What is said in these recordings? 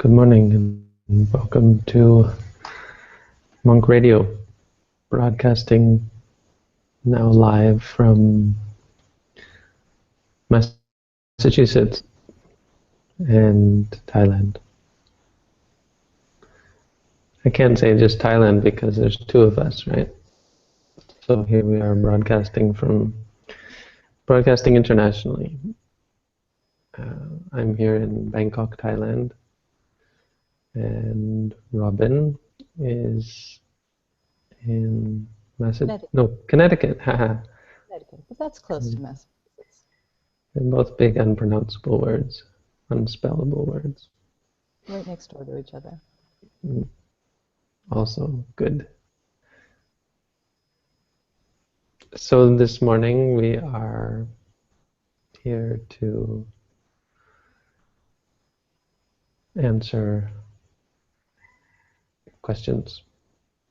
Good morning and welcome to Monk Radio, broadcasting now live from Massachusetts and Thailand. I can't say just Thailand because there's two of us, right? So here we are broadcasting internationally. I'm here in Bangkok, Thailand, and Robin is in Connecticut. Connecticut, but that's close to Massachusetts. They're both big unpronounceable words, unspellable words. Right next door to each other. Also good. So this morning we are here to answer questions,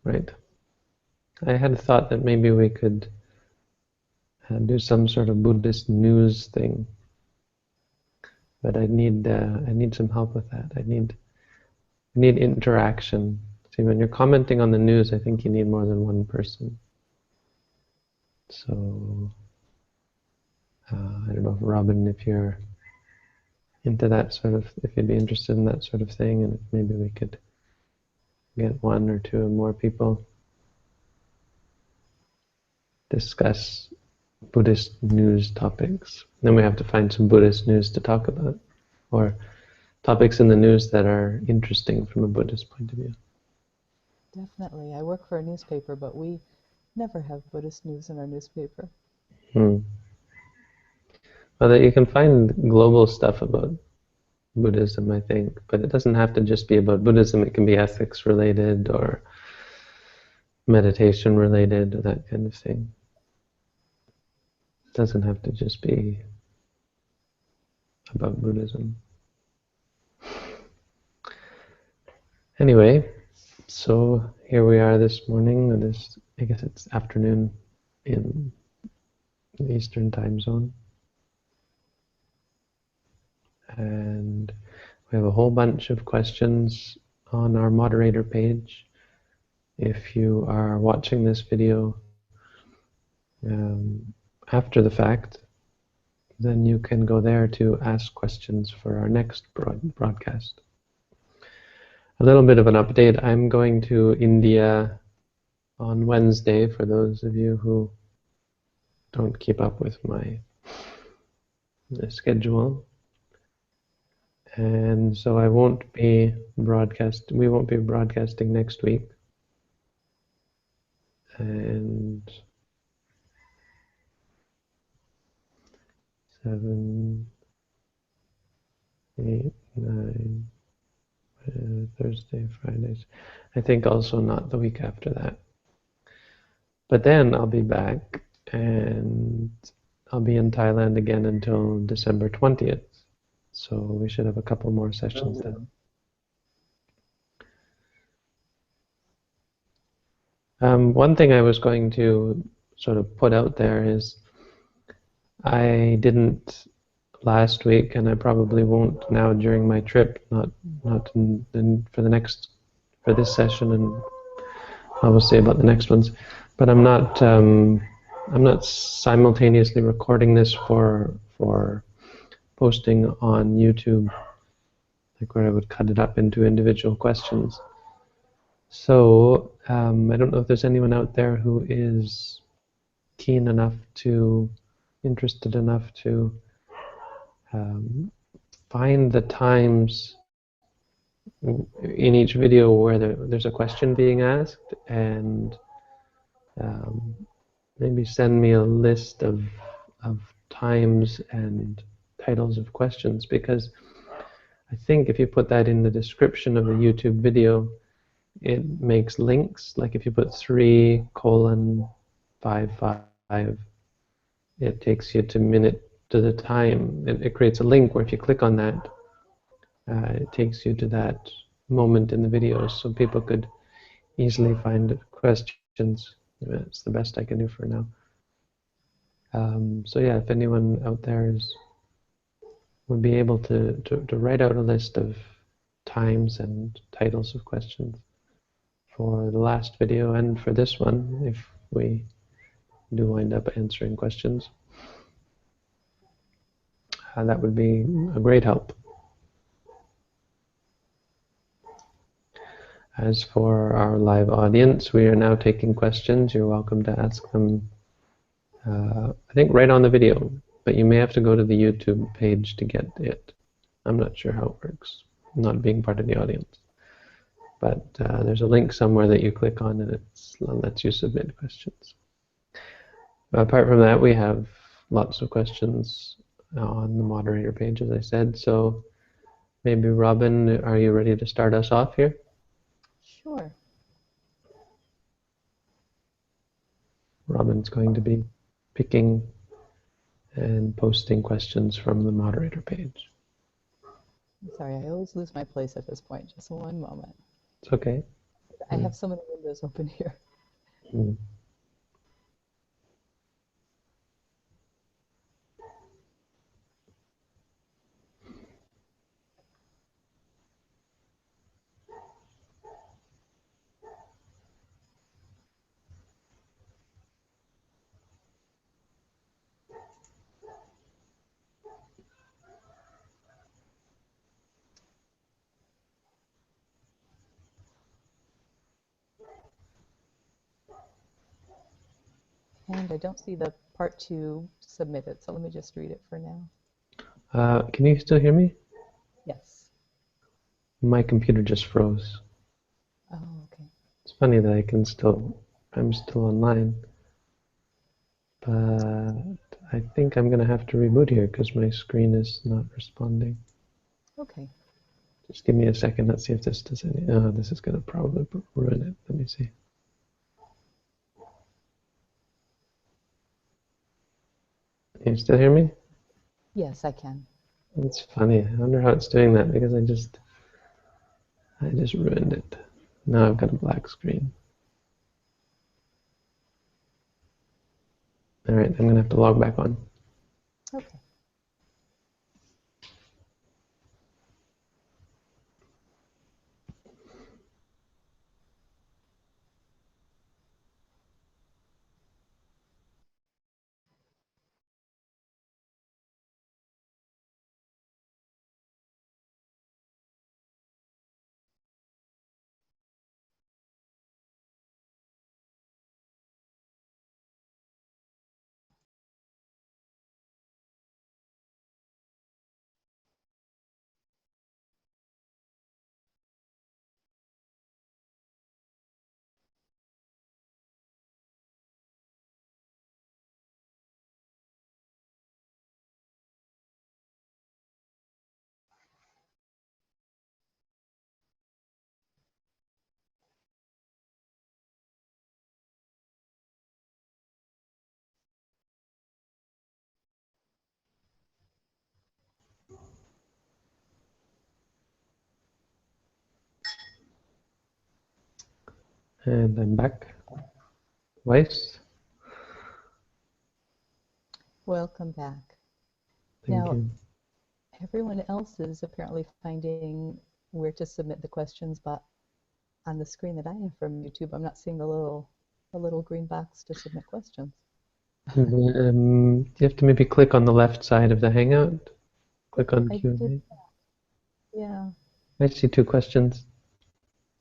right? I had thought that maybe we could do some sort of Buddhist news thing, but I need some help with that. I need interaction. See, when you're commenting on the news, I think you need more than one person. So I don't know, if Robin, if you're into that sort of, if you'd be interested in that sort of thing, and if maybe we could get one or two more people discuss Buddhist news topics. Then we have to find some Buddhist news to talk about, or topics in the news that are interesting from a Buddhist point of view. Definitely. I work for a newspaper, but we never have Buddhist news in our newspaper. Well, you can find global stuff about Buddhism, I think, but it doesn't have to just be about Buddhism. It can be ethics related or meditation related or that kind of thing. It doesn't have to just be about Buddhism. Anyway, so here we are this morning, and I guess it's afternoon in the Eastern time zone. And we have a whole bunch of questions on our moderator page. If you are watching this video after the fact, then you can go there to ask questions for our next broadcast. A little bit of an update. I'm going to India on Wednesday, for those of you who don't keep up with my schedule. And so we won't be broadcasting next week. And 7, 8, 9, Thursday, Fridays. I think also not the week after that. But then I'll be back, and I'll be in Thailand again until December 20th. So we should have a couple more sessions then. One thing I was going to sort of put out there is I didn't last week, and I probably won't now during my trip, not for this session, and I will say about the next ones. But I'm not simultaneously recording this for posting on YouTube, like where I would cut it up into individual questions. So I don't know if there's anyone out there who is keen enough interested enough to find the times in each video where there's a question being asked, and maybe send me a list of times and titles of questions, because I think if you put that in the description of the YouTube video, it makes links. Like if you put 3:55, it takes you to the time. It creates a link where if you click on that, it takes you to that moment in the video, so people could easily find questions. It's the best I can do for now. So yeah, if anyone out there would be able to write out a list of times and titles of questions for the last video and for this one, if we do wind up answering questions. That would be a great help. As for our live audience, we are now taking questions. You're welcome to ask them, I think, right on the video, but you may have to go to the YouTube page to get it. I'm not sure how it works, not being part of the audience. But there's a link somewhere that you click on and it lets you submit questions. Apart from that, we have lots of questions on the moderator page, as I said. So maybe, Robin, are you ready to start us off here? Sure. Robin's going to be picking and posting questions from the moderator page. I'm sorry, I always lose my place at this point. Just one moment. It's okay. I have so many windows open here. Mm. And I don't see the part 2 submitted, so let me just read it for now. Can you still hear me? Yes. My computer just froze. Oh, okay. It's funny that I'm still online, but I think I'm going to have to reboot here because my screen is not responding. Okay. Just give me a second. Let's see if this does any. Oh, this is going to probably ruin it. Let me see. Can you still hear me? Yes, I can. It's funny. I wonder how it's doing that because I just ruined it. Now I've got a black screen. All right, I'm going to have to log back on. Okay. And I'm back. Weiss? Welcome back. Thank Now, you. everyone else is apparently finding where to submit the questions, but on the screen that I have from YouTube, I'm not seeing the little green box to submit questions. You have to maybe click on the left side of the Hangout. Click on I Q&A. did that. Yeah. I see 2 questions.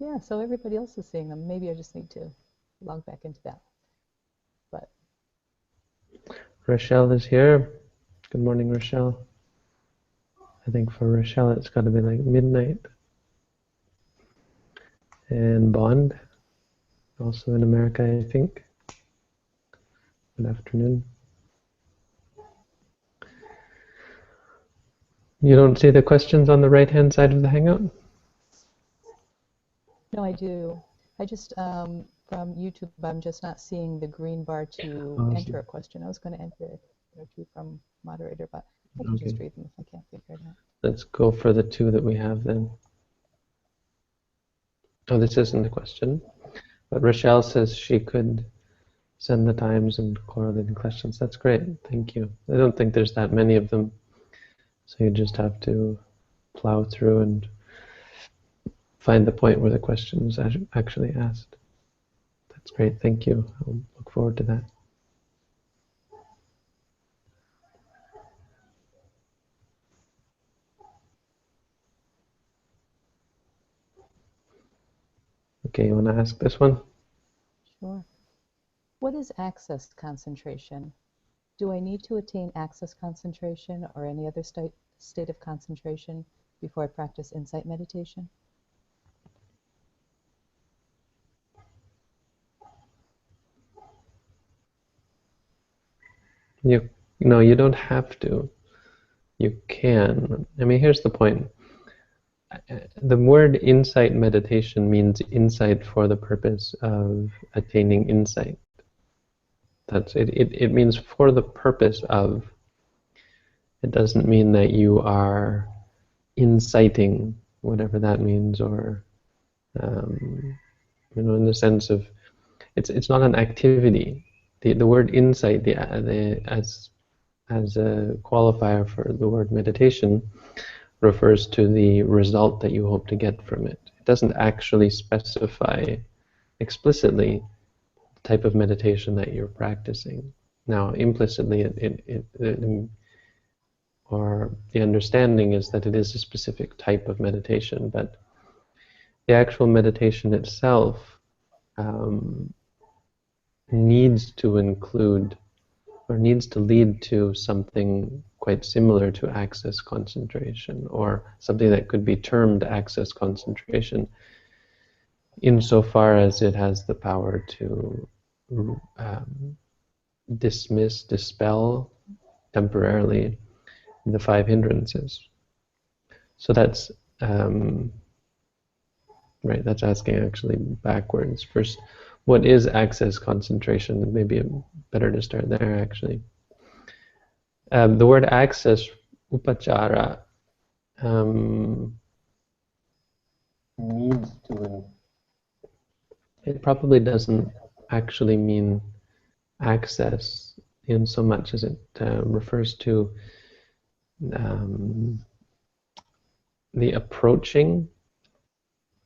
Yeah, so everybody else is seeing them. Maybe I just need to log back into that. But Rochelle is here. Good morning, Rochelle. I think for Rochelle it's got to be like midnight. And Bond, also in America, I think. Good afternoon. You don't see the questions on the right-hand side of the Hangout? no, I do. I just, from YouTube, I'm just not seeing the green bar to enter a question. I was going to enter it or two from moderator, but I can just read them if I can't figure it out. Let's go for the 2 that we have then. Oh, this isn't a question, but Rochelle says she could send the times and correlating questions. That's great. Thank you. I don't think there's that many of them, so you just have to plow through and find the point where the question was actually asked. That's great, thank you. I'll look forward to that. Okay, you want to ask this one? Sure. What is access concentration? Do I need to attain access concentration or any other state of concentration before I practice insight meditation? No, you don't have to. You can. I mean, here's the point. The word insight meditation means insight for the purpose of attaining insight. That's it. It means for the purpose of. It doesn't mean that you are inciting, whatever that means, or in the sense of, it's not an activity. The word insight, as a qualifier for the word meditation, refers to the result that you hope to get from it. It doesn't actually specify explicitly the type of meditation that you're practicing. Now, implicitly, or the understanding is that it is a specific type of meditation, but the actual meditation itself needs to include, or needs to lead to, something quite similar to access concentration, or something that could be termed access concentration, insofar as it has the power to dispel temporarily the 5 hindrances. So that's right. That's asking actually backwards. First, what is access concentration? Maybe better to start there actually. The word access, upachara, needs to. It probably doesn't actually mean access in so much as it refers to the approaching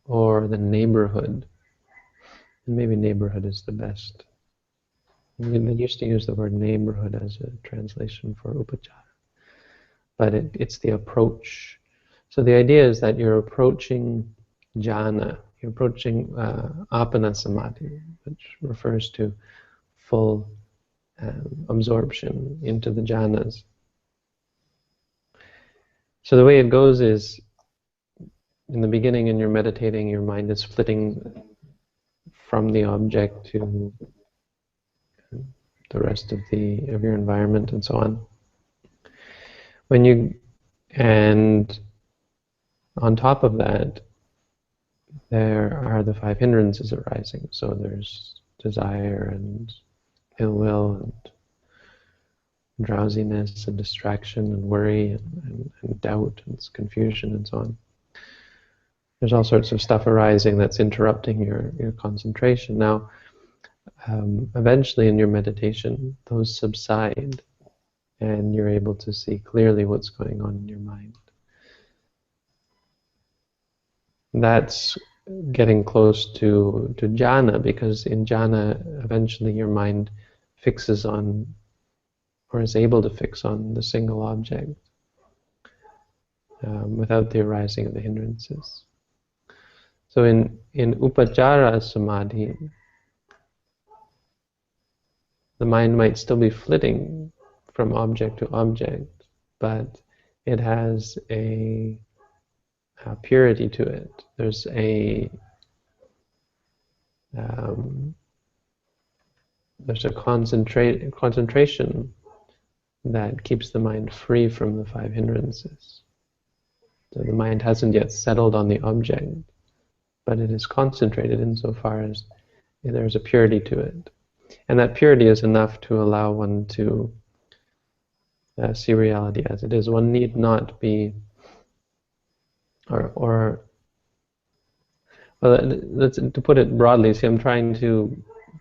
or the neighborhood. And maybe neighborhood is the best. They used to use the word neighborhood as a translation for upachara. But it's the approach. So the idea is that you're approaching jhana, you're approaching apana samadhi, which refers to full absorption into the jhanas. So the way it goes is, in the beginning, when you're meditating, your mind is flitting from the object to the rest of your environment and so on. And on top of that, there are the 5 hindrances arising. So there's desire and ill will and drowsiness and distraction and worry and doubt and confusion and so on. There's all sorts of stuff arising that's interrupting your concentration. Now, eventually in your meditation, those subside and you're able to see clearly what's going on in your mind. That's getting close to jhana, because in jhana, eventually your mind fixes on, or is able to fix on, the single object without the arising of the hindrances. So in upachara samadhi, the mind might still be flitting from object to object, but it has a purity to it. There's a concentration that keeps the mind free from the 5 hindrances. So the mind hasn't yet settled on the object, but it is concentrated insofar as there's a purity to it. And that purity is enough to allow one to see reality as it is. One need not be, well, to put it broadly, see, I'm trying to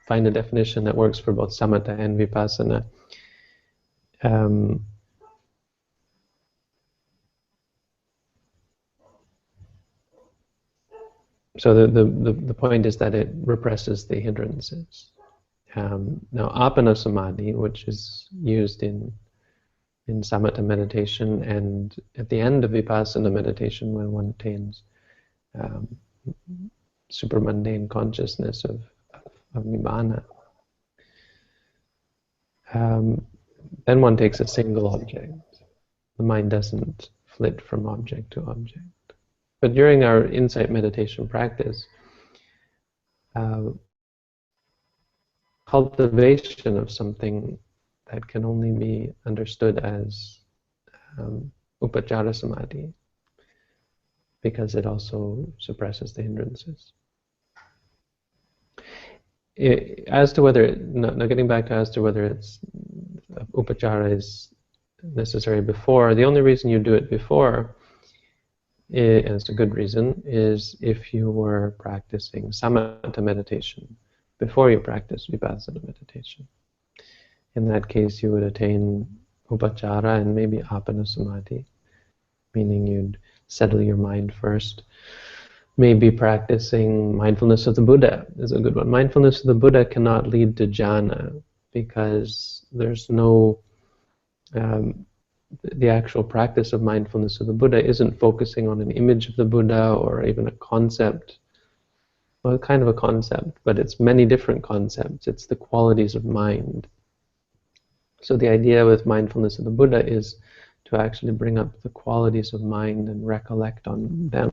find a definition that works for both samatha and vipassana. So the point is that it represses the hindrances. Now, Apana Samadhi, which is used in samatha meditation and at the end of vipassana meditation when one attains um, supramundane consciousness of nibbana, then one takes a single object. The mind doesn't flit from object to object. But during our insight meditation practice, cultivation of something that can only be understood as upachara samadhi, because it also suppresses the hindrances. As to whether, now getting back to as to whether it's upachara is necessary before, the only reason you do it before, and it's a good reason, is if you were practicing samatha meditation before you practice vipassana meditation. In that case, you would attain upachara and maybe apana samadhi, meaning you'd settle your mind first. Maybe practicing mindfulness of the Buddha is a good one. Mindfulness of the Buddha cannot lead to jhana because there's no, the actual practice of mindfulness of the Buddha isn't focusing on an image of the Buddha or even a concept. Well, kind of a concept, but it's many different concepts. It's the qualities of mind. So the idea with mindfulness of the Buddha is to actually bring up the qualities of mind and recollect on them.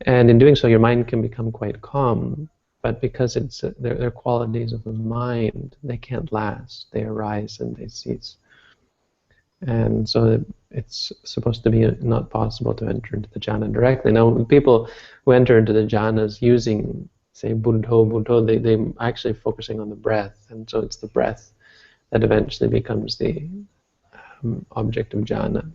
And in doing so, your mind can become quite calm, but because they're qualities of the mind, they can't last. They arise and they cease. And so it's supposed to be not possible to enter into the jhana directly. Now, people who enter into the jhanas using, say, buddho, they're actually focusing on the breath, and so it's the breath that eventually becomes the object of jhana.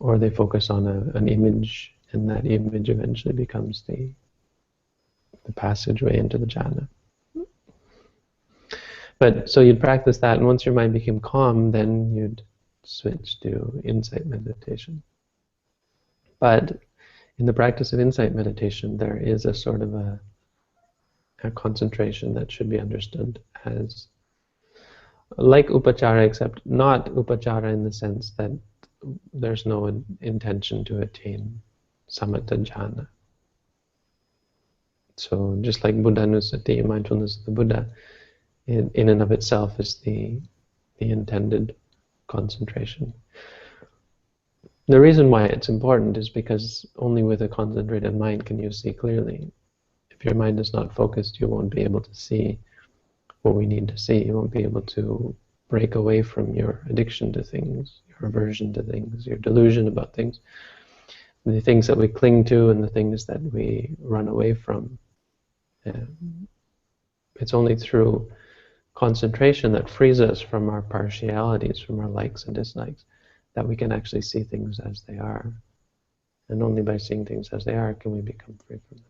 Or they focus on an image, and that image eventually becomes the passageway into the jhana. But so you'd practice that, and once your mind became calm, then you'd switch to insight meditation. But in the practice of insight meditation, there is a sort of a concentration that should be understood as like upachara, except not upachara in the sense that there's no intention to attain samatha jhana. So just like buddhanusati, mindfulness of the Buddha, in and of itself is the intended concentration. The reason why it's important is because only with a concentrated mind can you see clearly. If your mind is not focused, you won't be able to see what we need to see. You won't be able to break away from your addiction to things, your aversion to things, your delusion about things, the things that we cling to and the things that we run away from. It's only through concentration that frees us from our partialities, from our likes and dislikes, that we can actually see things as they are. And only by seeing things as they are can we become free from them.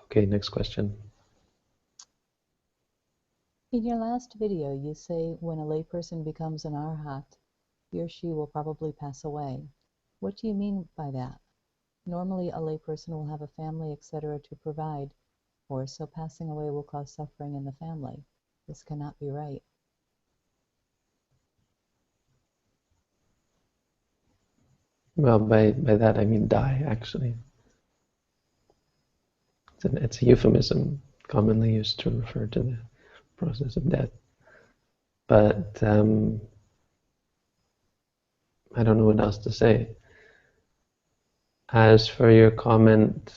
Okay, next question. In your last video, you say when a layperson becomes an arhat, he or she will probably pass away. What do you mean by that? Normally, a layperson will have a family, etc. to provide for, so passing away will cause suffering in the family. This cannot be right. Well, by that I mean die, actually. It's a euphemism commonly used to refer to the process of death. But I don't know what else to say. As for your comment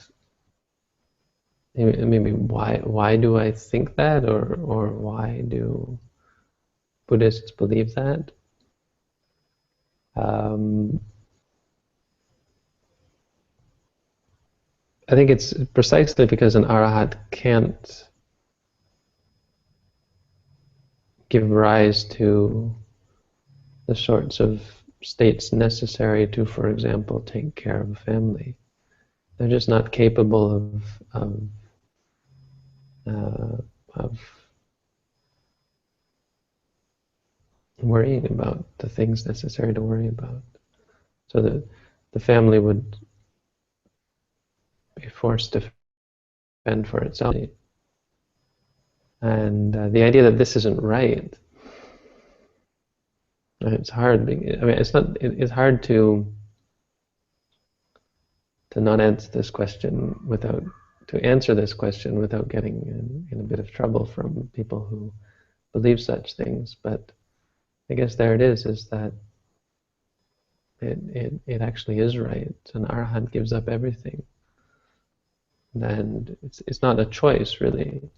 maybe why do I think that, or why do Buddhists believe that? I think it's precisely because an arahat can't give rise to the sorts of states necessary to, for example, take care of a family. They're just not capable of worrying about the things necessary to worry about. So that the family would be forced to fend for itself. And the idea that this isn't right, it's hard. I mean, it's hard to not answer this question without getting in a bit of trouble from people who believe such things. But I guess there it is that it actually is right. An arahant gives up everything, and it's not a choice really.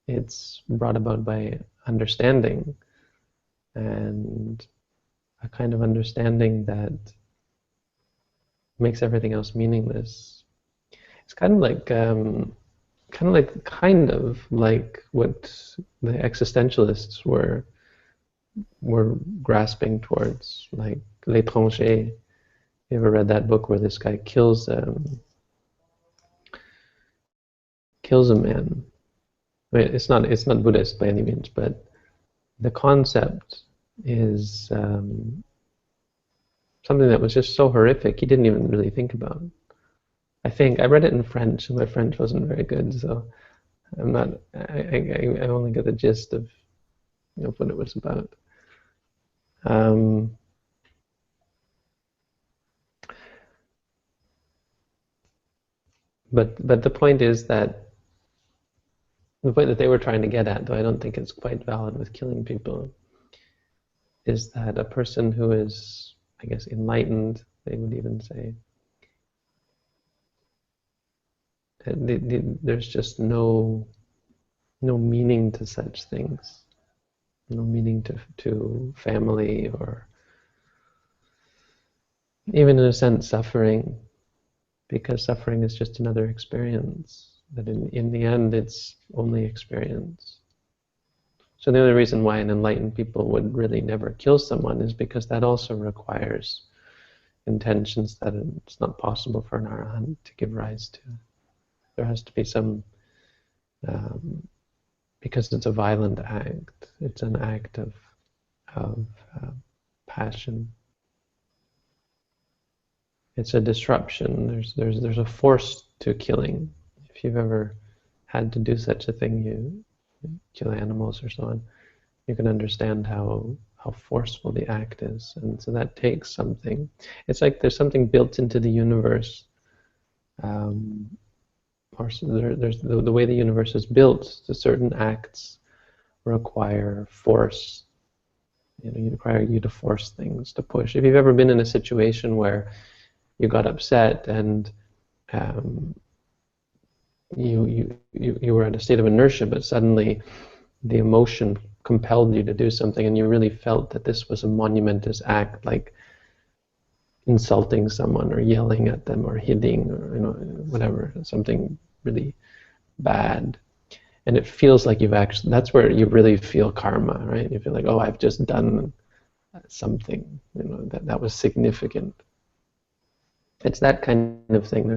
It's brought about by understanding, and a kind of understanding that makes everything else meaningless. It's kind of like what the existentialists were grasping towards, like L'Étranger. You ever read that book where this guy kills a man? I mean, it's not Buddhist by any means, but the concept is something that was just so horrific he didn't even really think about. I think I read it in French, and my French wasn't very good, so I'm not. I only got the gist of what it was about. But the point is that the point that they were trying to get at, though I don't think it's quite valid with killing people, is that a person who is, I guess, enlightened, they would even say, there's just no meaning to such things, no meaning to family, or even in a sense suffering, because suffering is just another experience, that in the end it's only experience. So the only reason why an enlightened people would really never kill someone is because that also requires intentions that it's not possible for an arahant to give rise to. There has to be some, because it's a violent act, it's an act of passion. It's a disruption. There's a force to killing. If you've ever had to do such a thing, you kill animals or so on, you can understand how forceful the act is, and so that takes something. It's like there's something built into the universe, or there's the way the universe is built. So certain acts require force. You require you to force things, to push. If you've ever been in a situation where you got upset and you were at a state of inertia, but suddenly the emotion compelled you to do something, and you really felt that this was a monumentous act, like insulting someone or yelling at them or hitting or whatever, something really bad, and it feels like you've actually, that's where you really feel karma, right? You feel like, oh, I've just done something, that was significant. It's that kind of thing.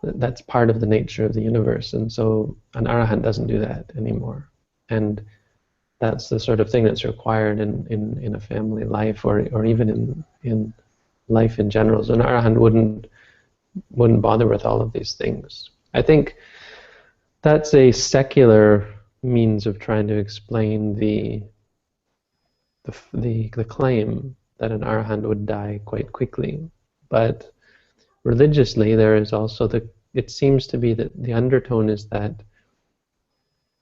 That's part of the nature of the universe, and so an arahant doesn't do that anymore. And that's the sort of thing that's required in a family life, or even in life in general. So an arahant wouldn't bother with all of these things. I think that's a secular means of trying to explain the claim that an arahant would die quite quickly. But religiously, there is also it seems to be that the undertone is that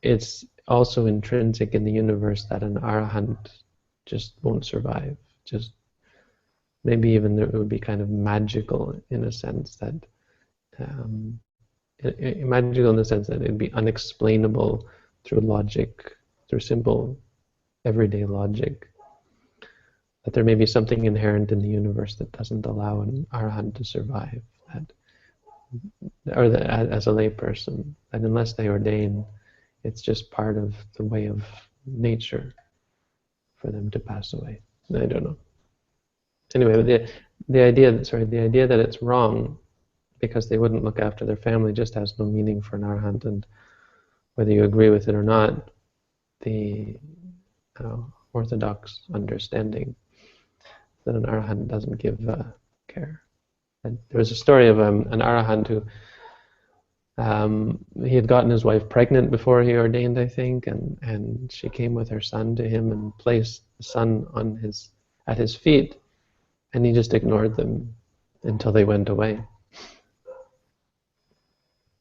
it's also intrinsic in the universe that an arahant just won't survive. Just maybe even it would be kind of magical in a sense that magical in the sense that it'd be unexplainable through logic, through simple everyday logic. That there may be something inherent in the universe that doesn't allow an arahant to survive, as a layperson, that unless they ordain, it's just part of the way of nature for them to pass away. I don't know. Anyway, the idea that it's wrong because they wouldn't look after their family just has no meaning for an arahant, and whether you agree with it or not, the orthodox understanding that an arahant doesn't give care. And there was a story of an arahant who he had gotten his wife pregnant before he ordained, I think, and she came with her son to him and placed the son at his feet, and he just ignored them until they went away.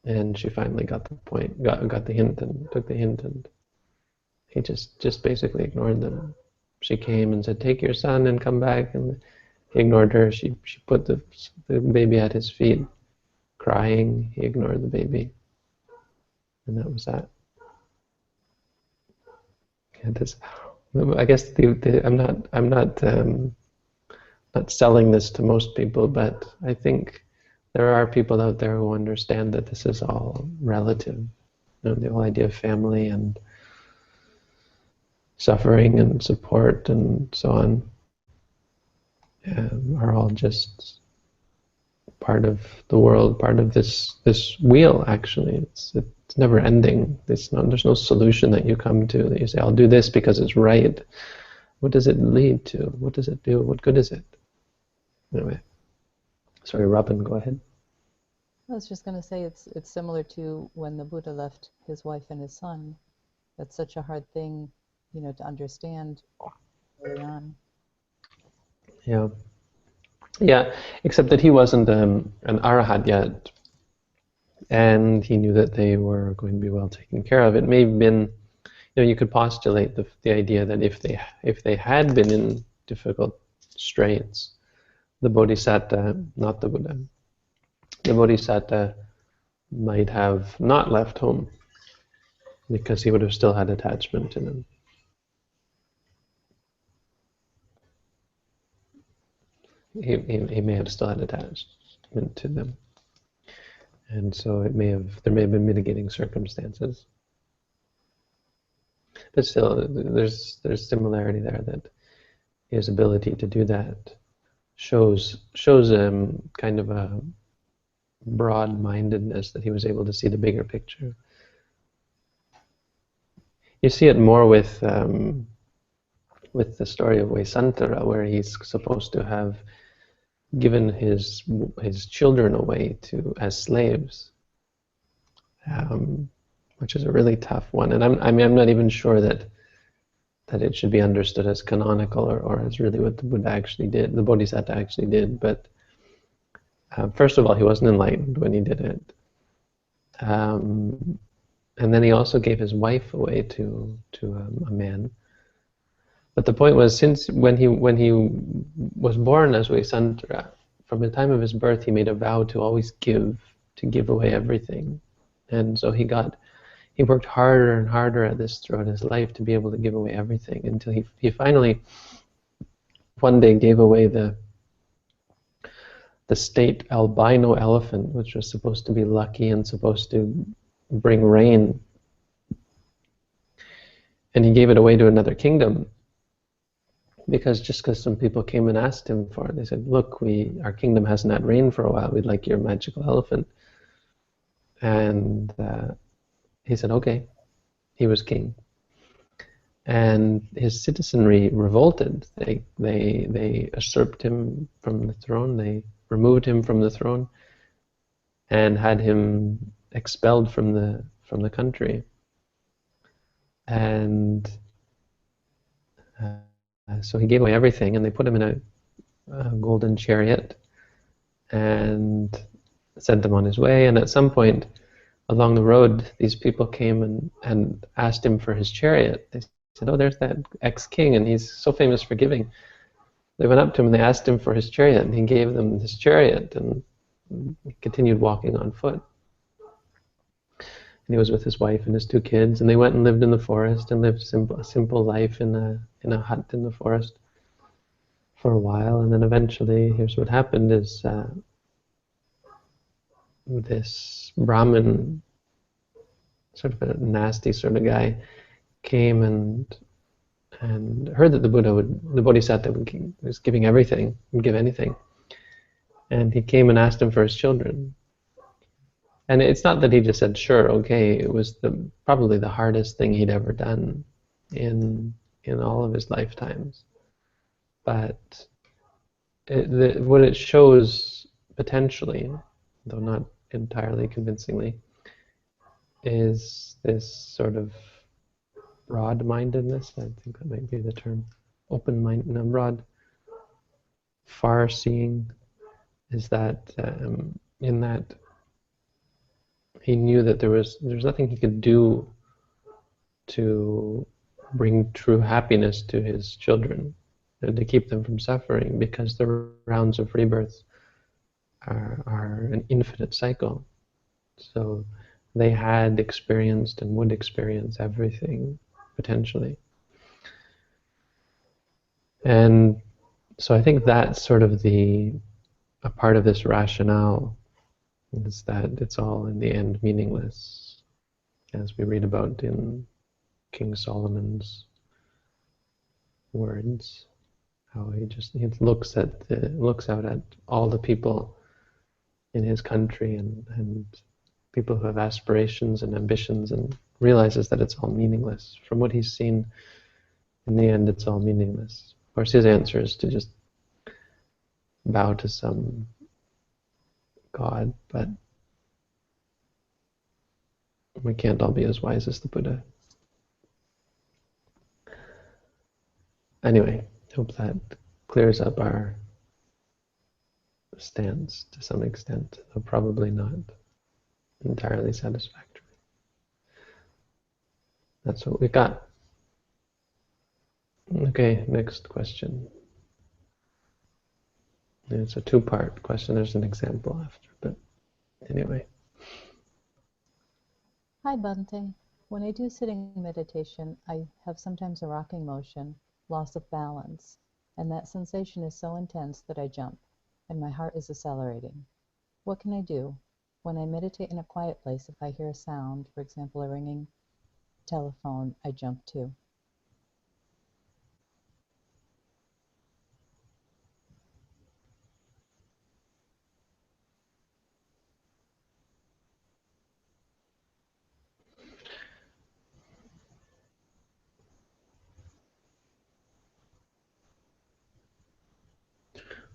And she finally got the point, got the hint, and took the hint, and he just basically ignored them. She came and said, "Take your son and come back," and he ignored her. She put the baby at his feet, crying. He ignored the baby, and that was that. I guess I'm not selling this to most people, but I think there are people out there who understand that this is all relative. The whole idea of family and suffering and support and so on are all just part of the world, part of this wheel. Actually, it's never ending. There's no solution that you come to that you say, "I'll do this because it's right." What does it lead to? What does it do? What good is it? Anyway, sorry, Robin, go ahead. I was just going to say it's similar to when the Buddha left his wife and his son. That's such a hard thing, to understand early on. Yeah, except that he wasn't an arahant yet, and he knew that they were going to be well taken care of. It may have been, you could postulate the idea that if they had been in difficult straits, the Bodhisattva, not the Buddha, the Bodhisattva might have not left home because he would have still had attachment in him. He may have still had attachment to them, and so there may have been mitigating circumstances. But still, there's similarity there, that his ability to do that shows kind of a broad-mindedness, that he was able to see the bigger picture. You see it more with the story of Vesantara, where he's supposed to have given his children away as slaves, which is a really tough one. And I'm not even sure that it should be understood as canonical or as really what the Buddha actually did, the Bodhisattva actually did. But first of all, he wasn't enlightened when he did it, and then he also gave his wife away to a man. But the point was, when he was born as Vesantara, from the time of his birth, he made a vow to always give away everything, and so he worked harder and harder at this throughout his life to be able to give away everything, until he finally one day gave away the state albino elephant, which was supposed to be lucky and supposed to bring rain, and he gave it away to another kingdom. Because some people came and asked him for it. They said, "Look, our kingdom hasn't had rain for a while. We'd like your magical elephant." And he said, "Okay." He was king, and his citizenry revolted. They usurped him from the throne. They removed him from the throne, and had him expelled from the country. And so he gave away everything, and they put him in a golden chariot and sent him on his way. And at some point along the road, these people came and asked him for his chariot. They said, "Oh, there's that ex-king, and he's so famous for giving." They went up to him and they asked him for his chariot, and he gave them his chariot, and he continued walking on foot. he was with his wife and his 2 kids, and they went and lived in the forest and lived a simple life in a hut in the forest for a while. And then eventually, here's what happened: is this Brahmin, sort of a nasty sort of guy, came and heard that the Bodhisattva was giving everything, would give anything. And he came and asked him for his children. And it's not that he just said, sure, okay. It was probably the hardest thing he'd ever done in all of his lifetimes. But what it shows potentially, though not entirely convincingly, is this sort of broad-mindedness. I think that might be the term. Open-minded, broad, far-seeing. Is that in that he knew that there's nothing he could do to bring true happiness to his children and to keep them from suffering, because the rounds of rebirth are an infinite cycle. So they had experienced and would experience everything potentially. And so I think that's sort of a part of this rationale, is that it's all in the end meaningless, as we read about in King Solomon's words, how he looks out at all the people in his country and people who have aspirations and ambitions, and realizes that it's all meaningless. From what he's seen, in the end, it's all meaningless. Of course, his answer is to just bow to some God, but we can't all be as wise as the Buddha. Anyway, hope that clears up our stance to some extent, though probably not entirely satisfactory. That's what we got. Okay, next question. It's a 2-part question. There's an example after, but anyway. Hi, Bhante. When I do sitting meditation, I have sometimes a rocking motion, loss of balance, and that sensation is so intense that I jump, and my heart is accelerating. What can I do? When I meditate in a quiet place, if I hear a sound, for example, a ringing telephone, I jump too.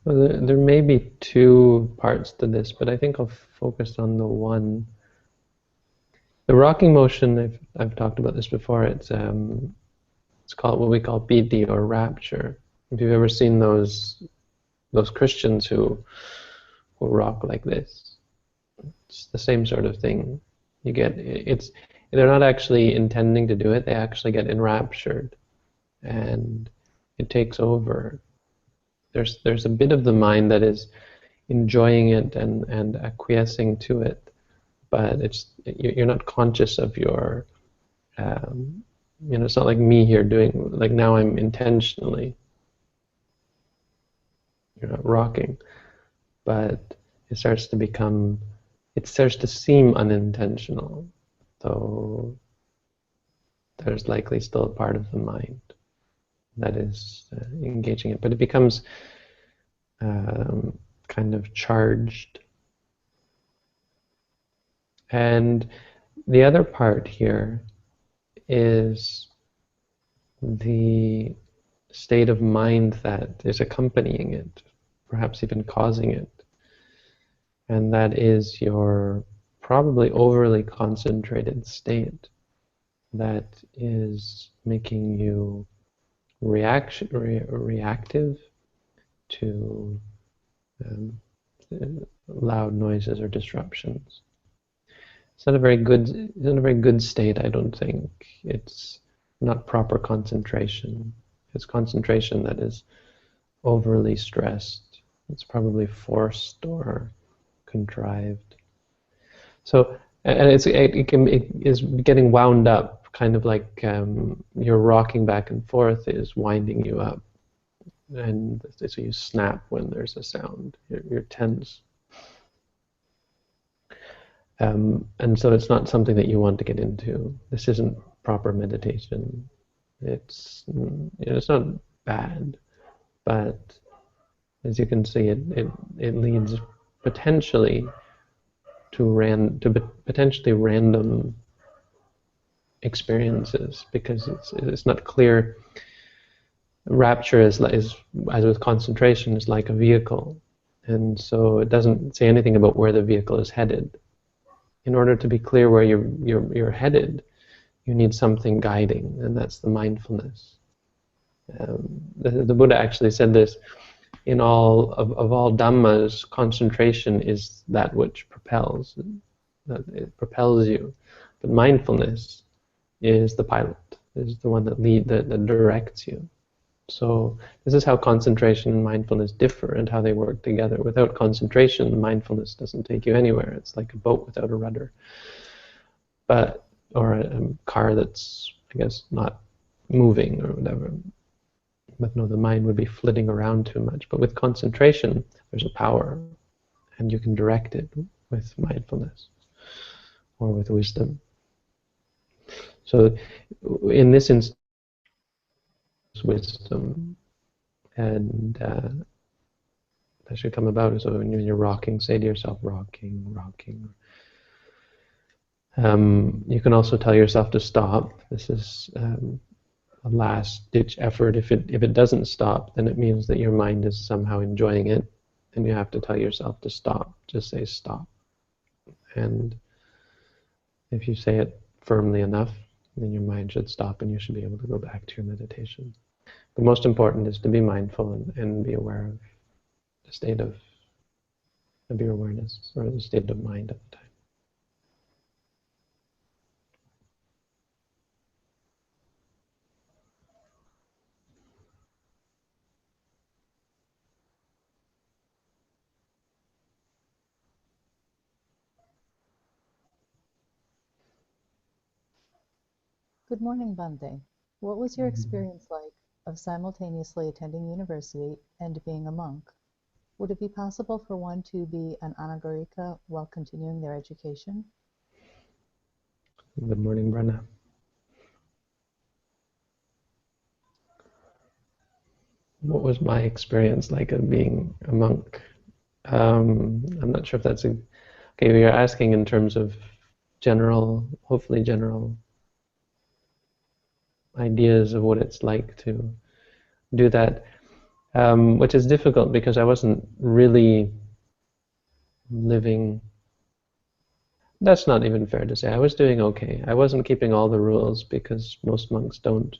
Well, there may be 2 parts to this, but I think I'll focus on the one. The rocking motion, I've talked about this before. It's called what we call piti, or rapture. If you've ever seen those Christians who rock like this, it's the same sort of thing. They're not actually intending to do it. They actually get enraptured, and it takes over. There's a bit of the mind that is enjoying it and acquiescing to it, but you're not conscious of your, it's not like me here doing, like now I'm intentionally, rocking, but it starts to seem unintentional, though there's likely still a part of the mind that is engaging it, but it becomes kind of charged. And the other part here is the state of mind that is accompanying it, perhaps even causing it, and that is your probably overly concentrated state that is making you reactive to loud noises or disruptions. It's not a very good state, I don't think. It's not proper concentration. It's concentration that is overly stressed. It's probably forced or contrived. So and it is getting wound up, kind of like your rocking back and forth is winding you up, and so you snap when there's a sound. You're tense, and so it's not something that you want to get into. This isn't proper meditation. It's it's not bad, but as you can see, it leads potentially to potentially random experiences, because it's not clear. Rapture is as with concentration, is like a vehicle, and so it doesn't say anything about where the vehicle is headed. In order to be clear where you're headed, you need something guiding, and that's the mindfulness. The Buddha actually said this: in all of all dhammas, concentration is that which propels. It propels you, but mindfulness is the pilot. Is the one that directs you. So this is how concentration and mindfulness differ, and how they work together. Without concentration, mindfulness doesn't take you anywhere. It's like a boat without a rudder, or a car that's, I guess, not moving or whatever. But no, the mind would be flitting around too much. But with concentration, there's a power, and you can direct it with mindfulness or with wisdom. So in this instance, wisdom, and that should come about. So when you're rocking, say to yourself, rocking, rocking. You can also tell yourself to stop. This is a last-ditch effort. If it doesn't stop, then it means that your mind is somehow enjoying it, and you have to tell yourself to stop. Just say stop. And if you say it firmly enough, then your mind should stop, and you should be able to go back to your meditation. The most important is to be mindful and be aware of the state of your awareness, or the state of mind at the time. Good morning, Bhante. What was your experience like of simultaneously attending university and being a monk? Would it be possible for one to be an anagarika while continuing their education? Good morning, Brenna. What was my experience like of being a monk? I'm not sure if that's okay. You're asking in terms of hopefully general ideas of what it's like to do that, which is difficult because I wasn't really living. That's not even fair to say. I was doing okay. I wasn't keeping all the rules, because most monks don't,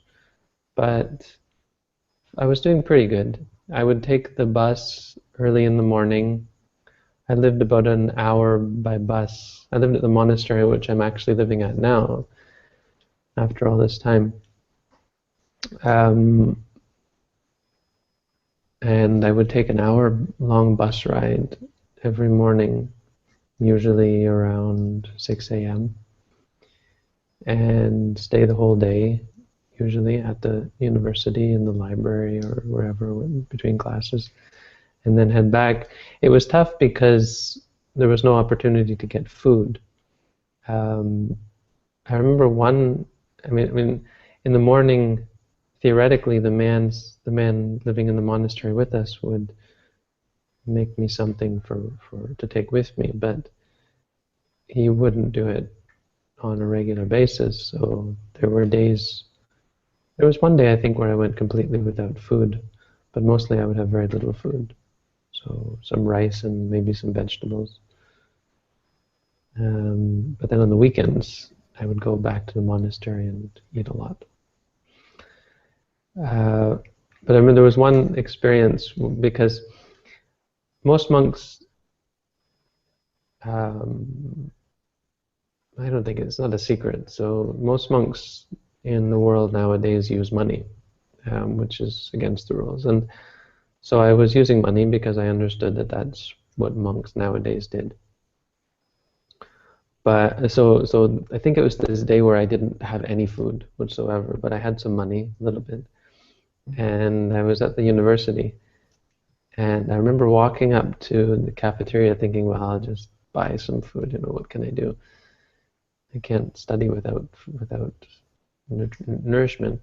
but I was doing pretty good. I would take the bus early in the morning. I lived about an hour by bus. I lived at the monastery, which I'm actually living at now, after all this time. And I would take an hour-long bus ride every morning, usually around 6 a.m., and stay the whole day, usually at the university, in the library, or wherever between classes, and then head back. It was tough because there was no opportunity to get food. I remember I mean, in the morning, theoretically, the man living in the monastery with us would make me something to take with me, but he wouldn't do it on a regular basis. So there were days. There was one day, I think, where I went completely without food, but mostly I would have very little food. So some rice and maybe some vegetables. But then on the weekends, I would go back to the monastery and eat a lot. But I mean, there was one experience, because most monks, I don't think it's not a secret. So most monks in the world nowadays use money, which is against the rules. And so I was using money because I understood that that's what monks nowadays did. But so I think it was this day where I didn't have any food whatsoever, but I had some money, a little bit, and I was at the university. And I remember walking up to the cafeteria thinking, well, I'll just buy some food, what can I do? I can't study without nourishment.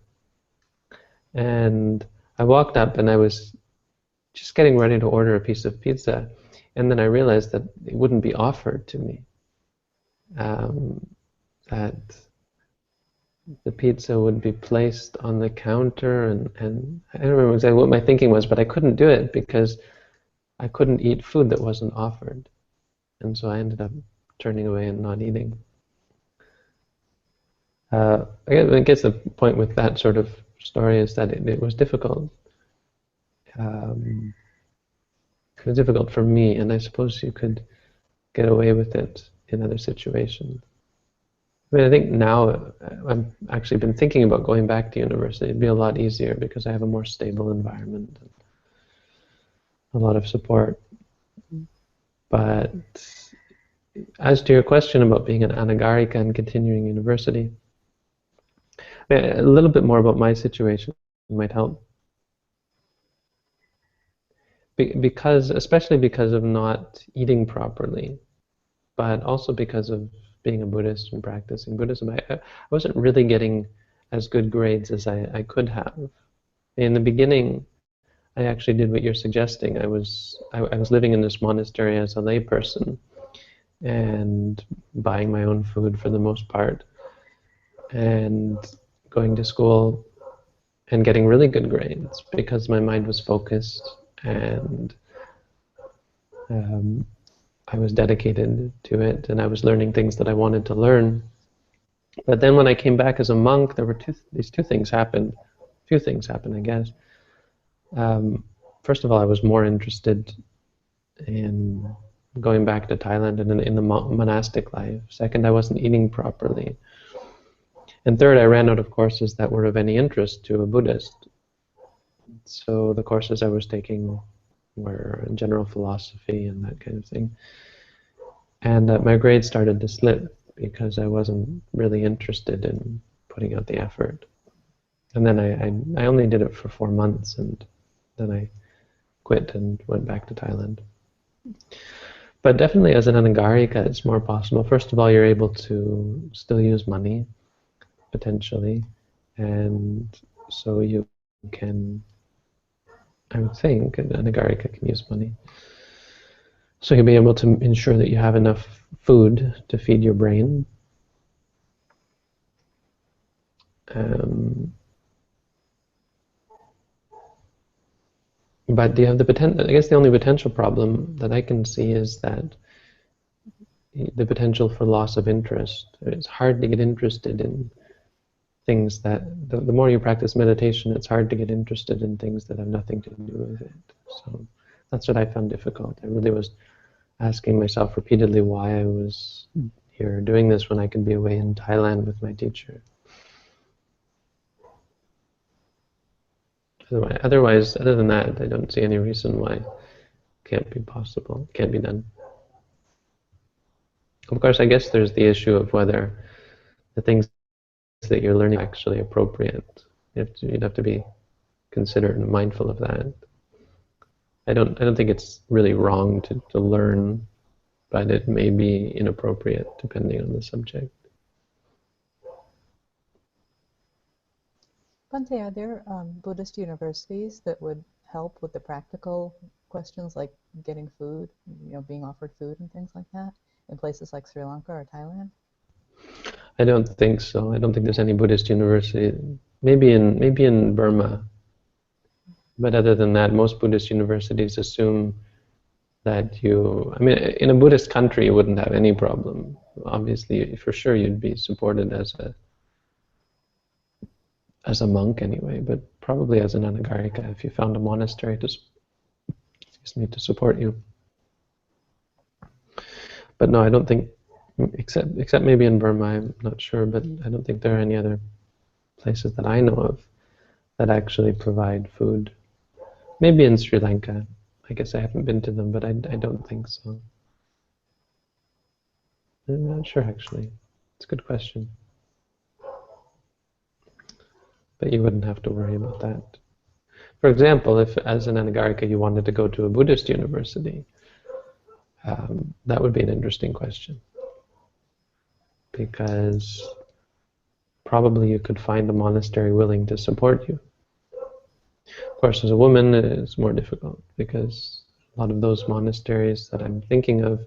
And I walked up and I was just getting ready to order a piece of pizza, and then I realized that it wouldn't be offered to me. That the pizza would be placed on the counter, and I don't remember exactly what my thinking was, but I couldn't do it because I couldn't eat food that wasn't offered. And so I ended up turning away and not eating. I guess the point with that sort of story is that it was difficult. It was difficult for me, and I suppose you could get away with it in other situations. I mean, I think now I've actually been thinking about going back to university. It'd be a lot easier because I have a more stable environment and a lot of support. But as to your question about being an anagarika and continuing university, a little bit more about my situation might help. Especially because of not eating properly, but also because of being a Buddhist and practicing Buddhism, I wasn't really getting as good grades as I could have. In the beginning, I actually did what you're suggesting. I was living in this monastery as a layperson and buying my own food for the most part, and going to school and getting really good grades because my mind was focused and I was dedicated to it, and I was learning things that I wanted to learn. But then when I came back as a monk, there were these two things happened. A few things happened, I guess. First of all, I was more interested in going back to Thailand and in the monastic life. Second, I wasn't eating properly. And third, I ran out of courses that were of any interest to a Buddhist. So the courses I was taking were general philosophy and that kind of thing. And my grades started to slip because I wasn't really interested in putting out the effort. And then I only did it for 4 months, and then I quit and went back to Thailand. But definitely as an anagarika, it's more possible. First of all, you're able to still use money, potentially, and so you can, I would think, an anagarika can use money. So you'll be able to ensure that you have enough food to feed your brain. But you have the potential. I guess the only potential problem that I can see is that the potential for loss of interest. It's hard to get interested in things that, the more you practice meditation, it's hard to get interested in things that have nothing to do with it. So that's what I found difficult. I really was asking myself repeatedly why I was here doing this when I could be away in Thailand with my teacher. Otherwise, other than that, I don't see any reason why it can't be possible, can't be done. Of course, I guess there's the issue of whether the things that you're learning are actually appropriate. You'd have to be considerate and mindful of that. I don't think it's really wrong to learn, but it may be inappropriate depending on the subject. Bhante, are there Buddhist universities that would help with the practical questions like getting food, being offered food and things like that in places like Sri Lanka or Thailand? I don't think so. I don't think there's any Buddhist university. Maybe in Burma. But other than that, most Buddhist universities assume that in a Buddhist country, you wouldn't have any problem. Obviously, for sure, you'd be supported as a monk anyway, but probably as an anagarika if you found a monastery to support you. But no, I don't think, except maybe in Burma, I'm not sure, but I don't think there are any other places that I know of that actually provide food. Maybe in Sri Lanka. I guess I haven't been to them, but I don't think so. I'm not sure, actually. It's a good question. But you wouldn't have to worry about that. For example, if as an Anagarika you wanted to go to a Buddhist university, that would be an interesting question. Because probably you could find a monastery willing to support you. Of course, as a woman, it's more difficult because a lot of those monasteries that I'm thinking of,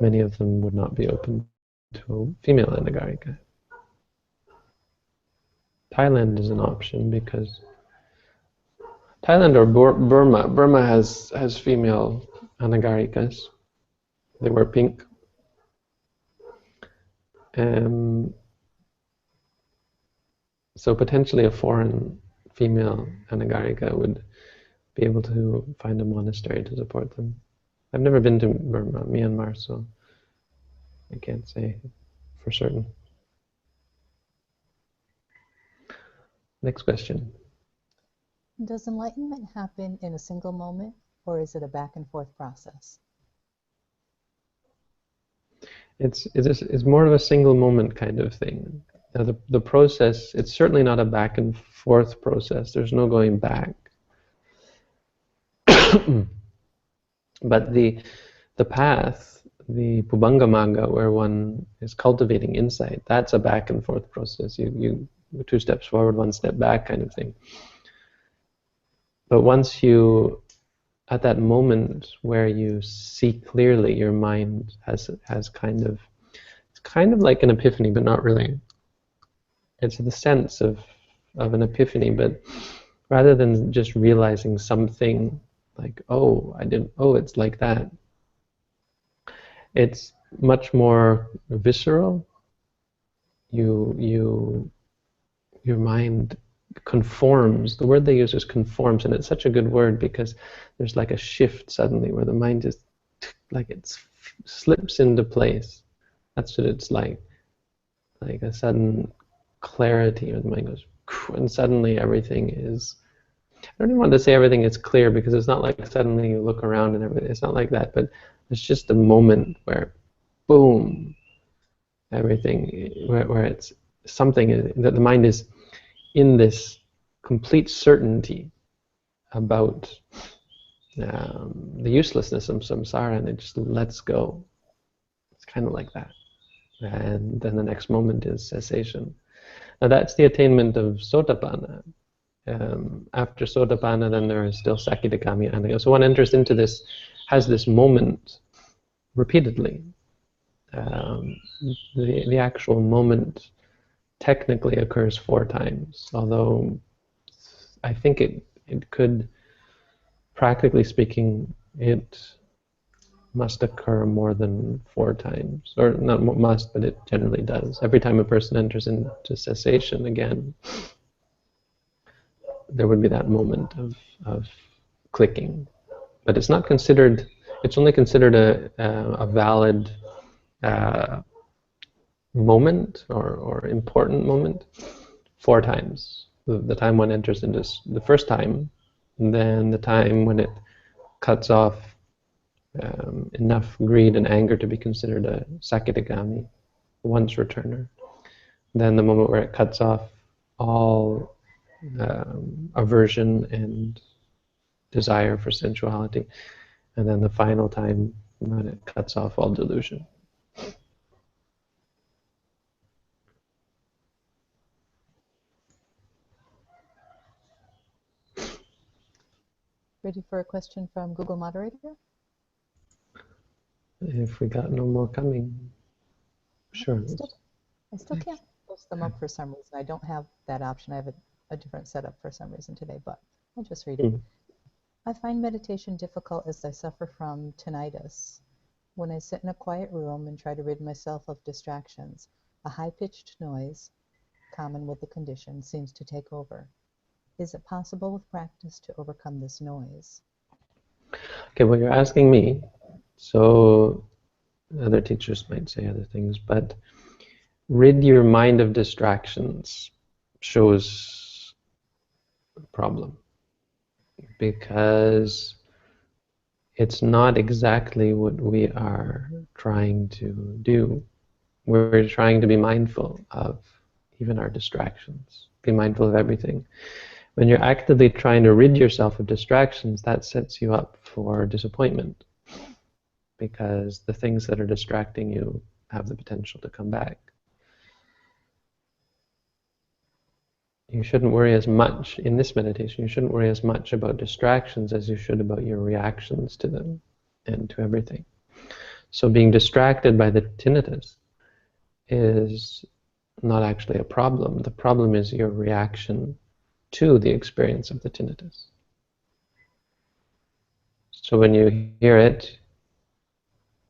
many of them would not be open to a female Anagarika. Thailand is an option because Thailand or Burma has female Anagarikas. They wear pink. So potentially a foreign female Anagarika would be able to find a monastery to support them. I've never been to Burma, Myanmar, so I can't say for certain. Next question. Does enlightenment happen in a single moment, or is it a back and forth process? It's more of a single moment kind of thing. Now the process, it's certainly not a back and forth process. There's no going back. But the path, the Pubanga Magga, where one is cultivating insight, that's a back and forth process. You 2 steps forward, 1 step back kind of thing. But once you, at that moment where you see clearly, your mind has kind of, it's kind of like an epiphany, but not really. It's the sense of an epiphany, but rather than just realizing something like, oh, it's like that. It's much more visceral. Your mind conforms. The word they use is conforms, and it's such a good word because there's like a shift suddenly where the mind just like it slips into place. That's what it's like a sudden clarity, or the mind goes, and suddenly everything is, I don't even want to say everything is clear because it's not like suddenly you look around and everything, it's not like that, but it's just a moment where, boom, everything, where it's something that the mind is in this complete certainty about the uselessness of samsara, and it just lets go. It's kind of like that. And then the next moment is cessation. Now that's the attainment of Sotapanna. After Sotapanna, then there is still Sakadagami Anagarika. So one enters into this, has this moment repeatedly. The actual moment technically occurs 4 times, although I think it could, practically speaking, it must occur more than 4 times, or not must, but it generally does. Every time a person enters into cessation again, there would be that moment of clicking, but it's not considered. It's only considered a valid moment or important moment 4 times. The time one enters into the first time, and then the time when it cuts off enough greed and anger to be considered a Sakadagami, once returner. Then the moment where it cuts off all aversion and desire for sensuality, and then the final time when it cuts off all delusion. Ready for a question from Google Moderator? If we got no more coming, sure. I still can't post them up for some reason. I don't have that option. I have a different setup for some reason today, but I'll just read it. I find meditation difficult as I suffer from tinnitus. When I sit in a quiet room and try to rid myself of distractions, a high-pitched noise, common with the condition, seems to take over. Is it possible with practice to overcome this noise? Okay, well, you're asking me, so other teachers might say other things, but rid your mind of distractions shows a problem, because it's not exactly what we are trying to do. We're trying to be mindful of even our distractions, be mindful of everything. When you're actively trying to rid yourself of distractions, that sets you up for disappointment, because the things that are distracting you have the potential to come back. You shouldn't worry as much, in this meditation, you shouldn't worry as much about distractions as you should about your reactions to them and to everything. So being distracted by the tinnitus is not actually a problem. The problem is your reaction to the experience of the tinnitus. So when you hear it,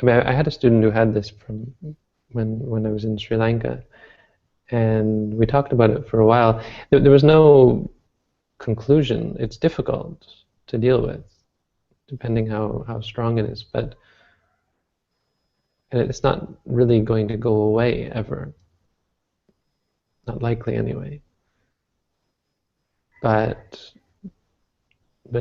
I mean, I had a student who had this from when I was in Sri Lanka, and we talked about it for a while. There was no conclusion. It's difficult to deal with, depending how strong it is, but it's not really going to go away ever. Not likely anyway. But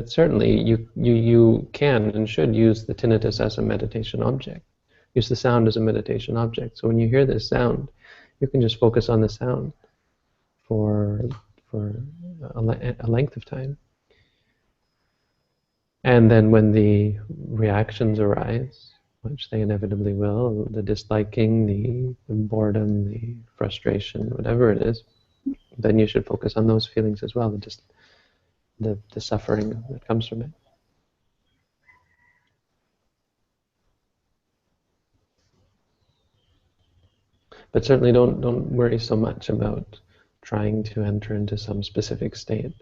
certainly you can and should use the tinnitus as a meditation object. Use the sound as a meditation object. So when you hear this sound, you can just focus on the sound for a length of time. And then when the reactions arise, which they inevitably will, the disliking, the boredom, the frustration, whatever it is, then you should focus on those feelings as well, the suffering that comes from it. But certainly don't worry so much about trying to enter into some specific state.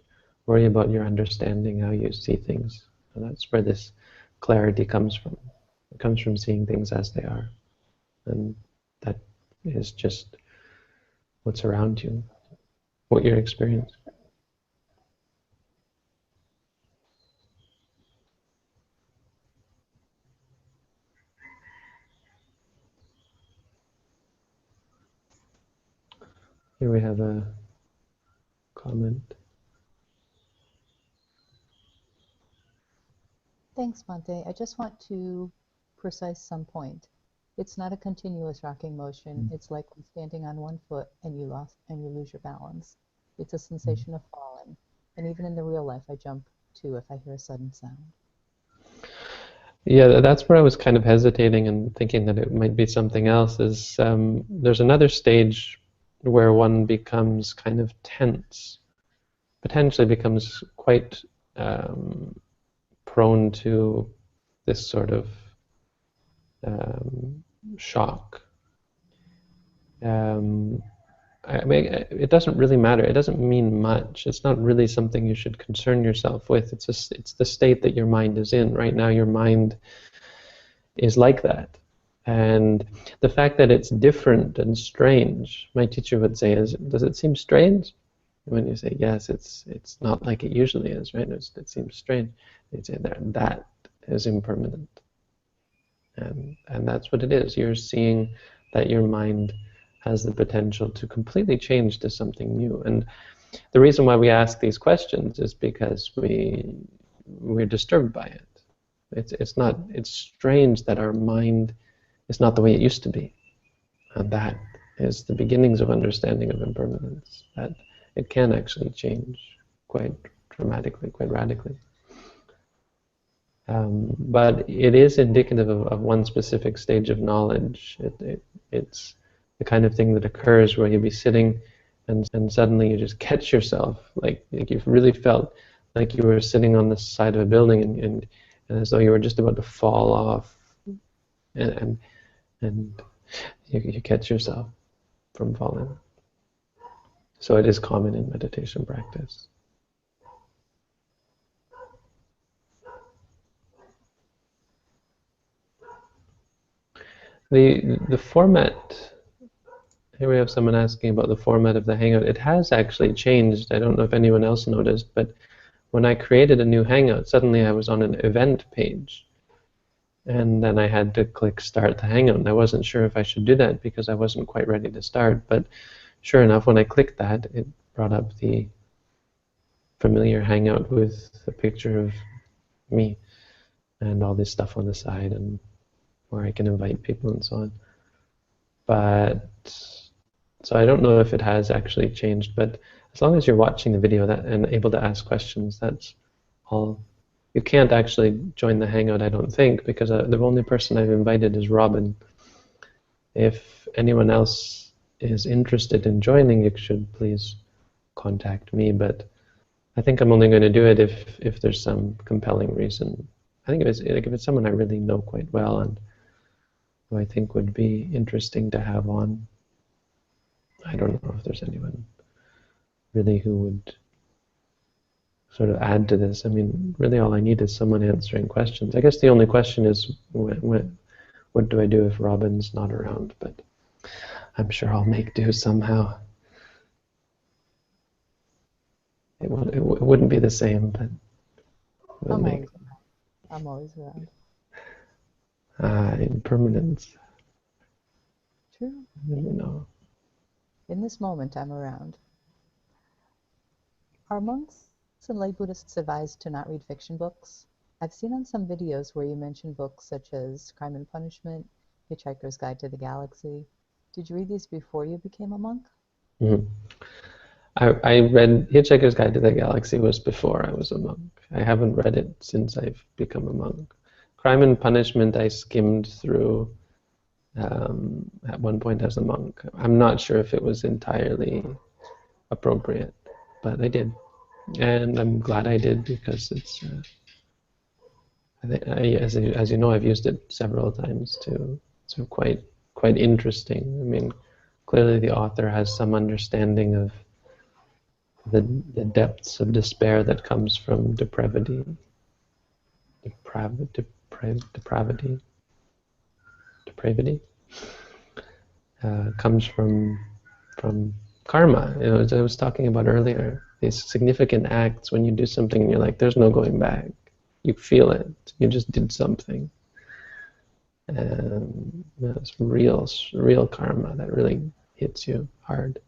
Worry about your understanding, how you see things. And that's where this clarity comes from. It comes from seeing things as they are. And that is just what's around you, what you're experiencing. Here we have a comment. Thanks, Bhante. I just want to precise some point. It's not a continuous rocking motion. It's like when standing on one foot and you lose your balance. It's a sensation of falling. And even in the real life, I jump too if I hear a sudden sound. Yeah, that's where I was kind of hesitating and thinking that it might be something else. There's another stage where one becomes kind of tense, potentially becomes quite prone to this sort of shock. I mean, it doesn't really matter. It doesn't mean much. It's not really something you should concern yourself with. It's the state that your mind is in. Right now your mind is like that. And the fact that it's different and strange, my teacher would say, does it seem strange? When you say, yes, it's not like it usually is, right? It seems strange. They'd say, that is impermanent. And that's what it is. You're seeing that your mind has the potential to completely change to something new. And the reason why we ask these questions is because we're disturbed by it. It's strange that our mind is not the way it used to be. And that is the beginnings of understanding of impermanence, that it can actually change quite dramatically, quite radically. But it is indicative of one specific stage of knowledge. It's the kind of thing that occurs where you'll be sitting and suddenly you just catch yourself, like you've really felt like you were sitting on the side of a building and as though you were just about to fall off, and you catch yourself from falling. So it is common in meditation practice. The format, here we have someone asking about the format of the Hangout. It has actually changed. I don't know if anyone else noticed, but when I created a new Hangout, suddenly I was on an event page. And then I had to click Start the Hangout. And I wasn't sure if I should do that because I wasn't quite ready to start. But sure enough, when I clicked that, it brought up the familiar Hangout with a picture of me. and all this stuff on the side, and where I can invite people and so on. But so I don't know if it has actually changed, but as long as you're watching the video and able to ask questions, that's all. You can't actually join the Hangout, I don't think, because the only person I've invited is Robin. If anyone else is interested in joining, you should please contact me, but I think I'm only going to do it if there's some compelling reason. I think if it's someone I really know quite well and who I think would be interesting to have on. I don't know if there's anyone really who would sort of add to this. I mean, really all I need is someone answering questions. I guess the only question is what do I do if Robin's not around? But I'm sure I'll make do somehow. It wouldn't be the same, but I'm always around. Impermanence. True. I don't know. In this moment, I'm around. Are monks and lay Buddhists advised to not read fiction books? I've seen on some videos where you mention books such as Crime and Punishment, Hitchhiker's Guide to the Galaxy. Did you read these before you became a monk? Mm-hmm. I read Hitchhiker's Guide to the Galaxy was before I was a monk. I haven't read it since I've become a monk. Crime and Punishment I skimmed through at one point as a monk. I'm not sure if it was entirely appropriate, but I did. And I'm glad I did because it's, as you know, I've used it several times too. So quite interesting. I mean, clearly the author has some understanding of the depths of despair that comes from depravity. Comes from karma. You know, as I was talking about earlier, these significant acts when you do something and you're like, there's no going back. You feel it. You just did something. And it's real karma that really hits you hard.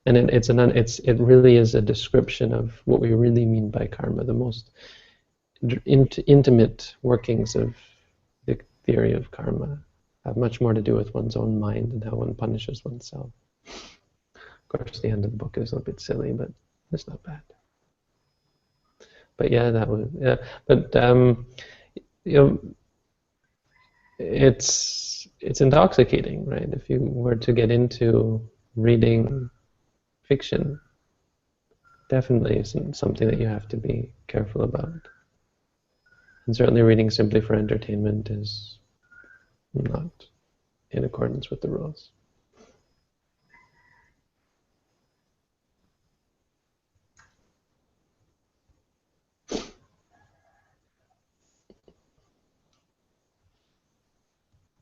And it really is a description of what we really mean by karma, the most intimate workings of the theory of karma have much more to do with one's own mind and how one punishes oneself. Of course, the end of the book is a bit silly, but it's not bad. But yeah, that was But you know, it's intoxicating, right? If you were to get into reading fiction, definitely isn't something that you have to be careful about. And certainly reading simply for entertainment is not in accordance with the rules.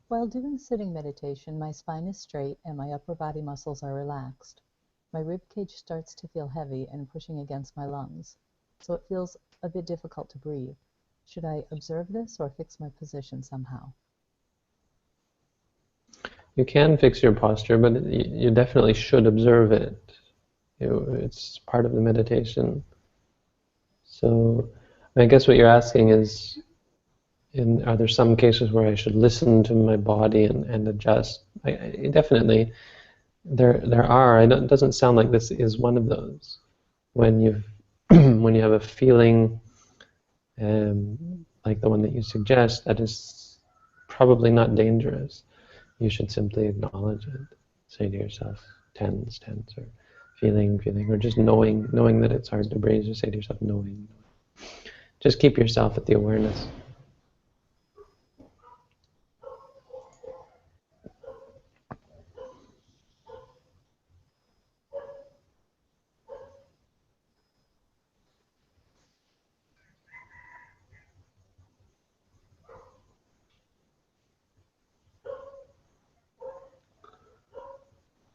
While doing sitting meditation, my spine is straight and my upper body muscles are relaxed. My rib cage starts to feel heavy and pushing against my lungs, so it feels a bit difficult to breathe. Should I observe this or fix my position somehow? You can fix your posture, but you definitely should observe it. It's part of the meditation. So I guess what you're asking is, are there some cases where I should listen to my body and adjust? Definitely, there are. It doesn't sound like this is one of those. When when you have a feeling like the one that you suggest, that is probably not dangerous. You should simply acknowledge it. Say to yourself, tense, or feeling, or just knowing that it's hard to breathe. Just say to yourself, knowing. Just keep yourself at the awareness.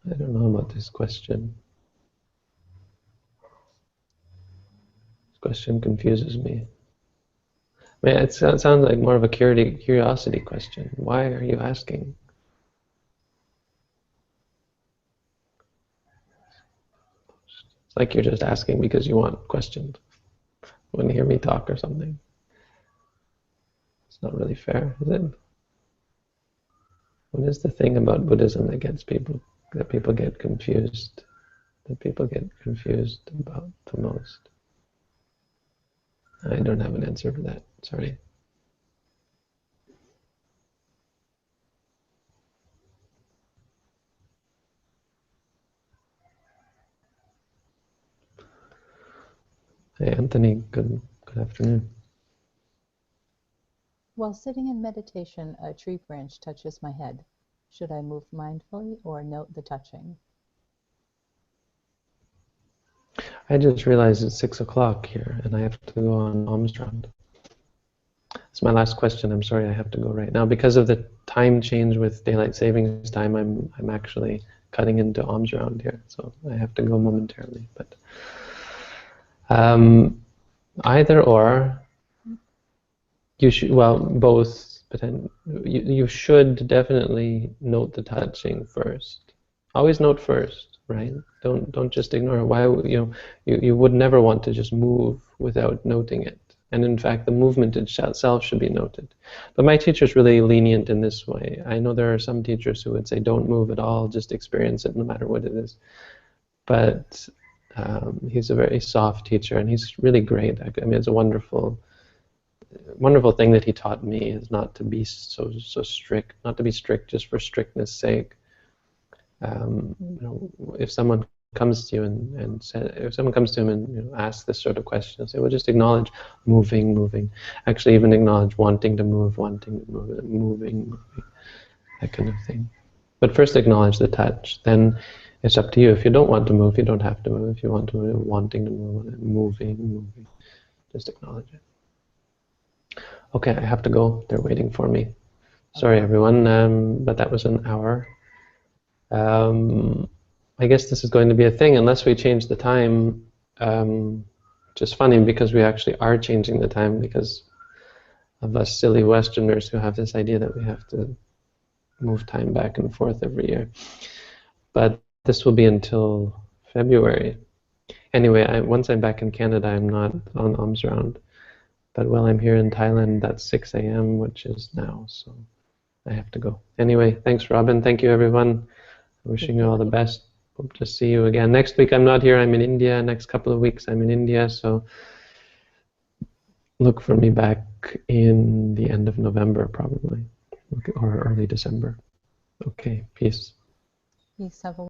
I don't know about this question. This question confuses me. I mean, it sounds like more of a curiosity question. Why are you asking? It's like you're just asking because you want questions. You want to hear me talk or something. It's not really fair, is it? What is the thing about Buddhism that people get confused? That people get confused about the most? I don't have an answer for that. Sorry. Hey, Anthony. Good afternoon. While sitting in meditation, a tree branch touches my head. Should I move mindfully or note the touching? I just realized it's 6 o'clock here, and I have to go on alms round. It's my last question. I'm sorry, I have to go right now because of the time change with daylight savings time. I'm actually cutting into alms round here, so I have to go momentarily. But either or, you should, well, both. You should definitely note the touching first. Always note first, right? Don't just ignore it. Why, you would never want to just move without noting it. And in fact, the movement itself should be noted. But my teacher's really lenient in this way. I know there are some teachers who would say, don't move at all, just experience it no matter what it is. But he's a very soft teacher, and he's really great. I mean, it's a wonderful thing that he taught me, is not to be so strict, not to be strict just for strictness sake. If someone comes to you and if someone comes to him and asks this sort of question, say, well, just acknowledge moving. Actually, even acknowledge wanting to move, moving, that kind of thing. But first acknowledge the touch. Then it's up to you. If you don't want to move, you don't have to move. If you want to move, wanting to move, moving, just acknowledge it. Okay, I have to go. They're waiting for me. Sorry, everyone, but that was an hour. I guess this is going to be a thing unless we change the time. Just funny because we actually are changing the time because of us silly Westerners who have this idea that we have to move time back and forth every year. But this will be until February. Anyway, once I'm back in Canada, I'm not on alms round. But while I'm here in Thailand, that's 6 a.m., which is now, so I have to go. Anyway, thanks, Robin. Thank you, everyone. Wishing you all the best. Hope to see you again. Next week I'm not here. I'm in India. Next couple of weeks I'm in India, so look for me back in the end of November, probably, or early December. Okay, peace. Peace. Have a